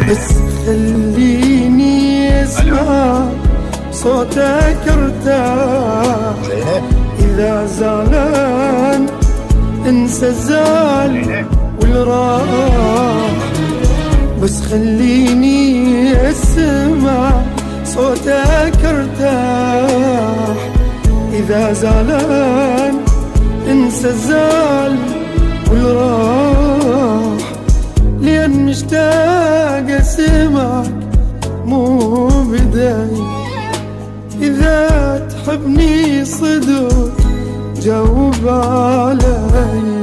بس خليني اسمع صوتك ارتاح. إذا زعلان انسى الزعل والراح. بس خليني اسمع صوتك ارتاح. إذا زعلان انسى الزعل والراح. لأن مشتاق اسمعك مو بداية. إذا تحبني صدق جاوب علي.